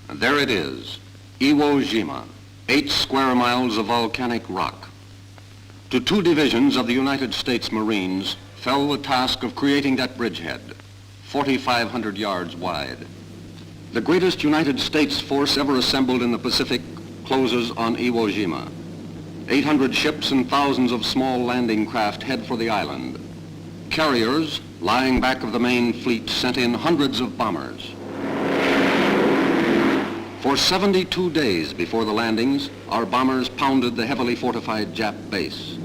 And there it is, Iwo Jima, 8 square miles of volcanic rock. To 2 divisions of the United States Marines fell the task of creating that bridgehead, 4,500 yards wide. The greatest United States force ever assembled in the Pacific closes on Iwo Jima. 800 ships and thousands of small landing craft head for the island. Carriers, lying back of the main fleet, sent in hundreds of bombers. For 72 days before the landings, our bombers pounded the heavily fortified Jap base.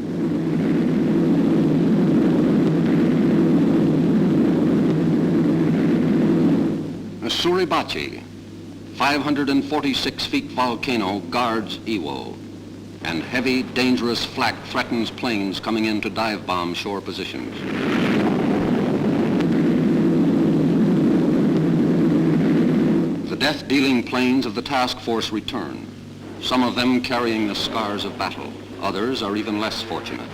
Suribachi, 546 feet volcano, guards Iwo, and heavy, dangerous flak threatens planes coming in to dive bomb shore positions. The death-dealing planes of the task force return, some of them carrying the scars of battle. Others are even less fortunate.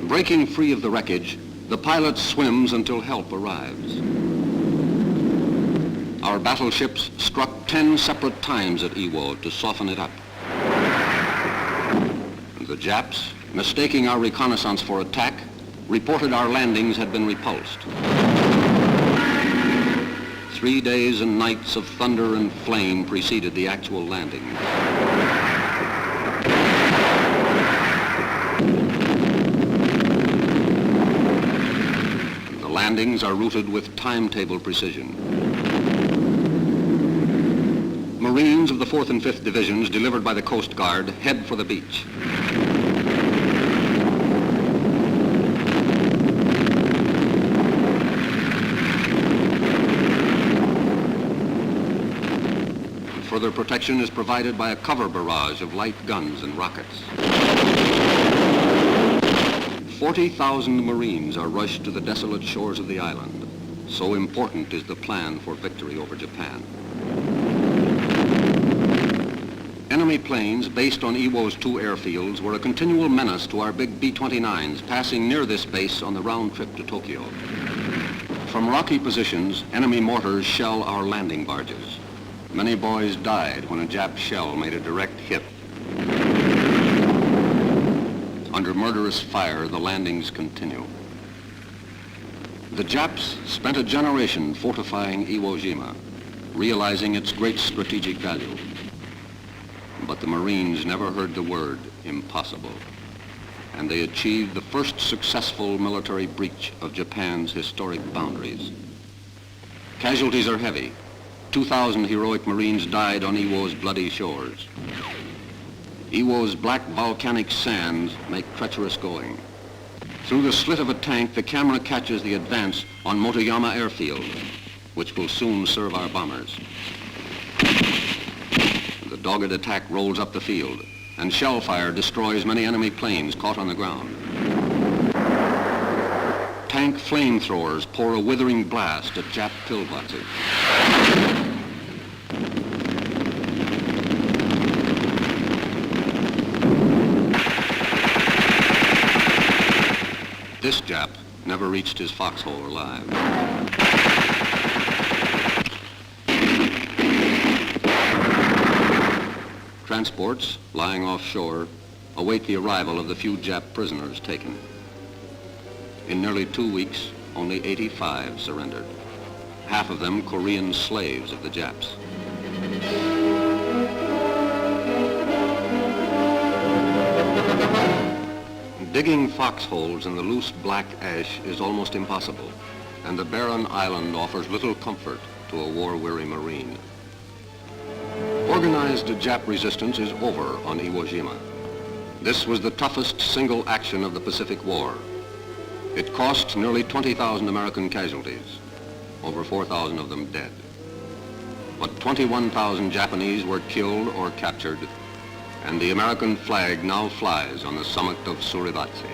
Breaking free of the wreckage, the pilot swims until help arrives. Our battleships struck 10 separate times at Iwo to soften it up. The Japs, mistaking our reconnaissance for attack, reported our landings had been repulsed. 3 days and nights of thunder and flame preceded the actual landing. The landings are routed with timetable precision. Marines of the 4th and 5th Divisions, delivered by the Coast Guard, head for the beach. Further protection is provided by a cover barrage of light guns and rockets. 40,000 Marines are rushed to the desolate shores of the island. So important is the plan for victory over Japan. Enemy planes based on Iwo's 2 airfields were a continual menace to our big B-29s passing near this base on the round trip to Tokyo. From rocky positions, enemy mortars shell our landing barges. Many boys died when a Jap shell made a direct hit. Under murderous fire, the landings continue. The Japs spent a generation fortifying Iwo Jima, realizing its great strategic value. But the Marines never heard the word impossible, and they achieved the first successful military breach of Japan's historic boundaries. Casualties are heavy. 2,000 heroic Marines died on Iwo's bloody shores. Iwo's black volcanic sands make treacherous going. Through the slit of a tank, the camera catches the advance on Motoyama Airfield, which will soon serve our bombers. The dogged attack rolls up the field, and shell fire destroys many enemy planes caught on the ground. Tank flamethrowers pour a withering blast at Jap pillboxes. This Jap never reached his foxhole alive. Transports, lying offshore, await the arrival of the few Jap prisoners taken. In nearly 2 weeks, only 85 surrendered. Half of them Korean slaves of the Japs. Digging foxholes in the loose black ash is almost impossible, and the barren island offers little comfort to a war-weary Marine. Organized Jap resistance is over on Iwo Jima. This was the toughest single action of the Pacific War. It cost nearly 20,000 American casualties, over 4,000 of them dead. But 21,000 Japanese were killed or captured, and the American flag now flies on the summit of Suribachi.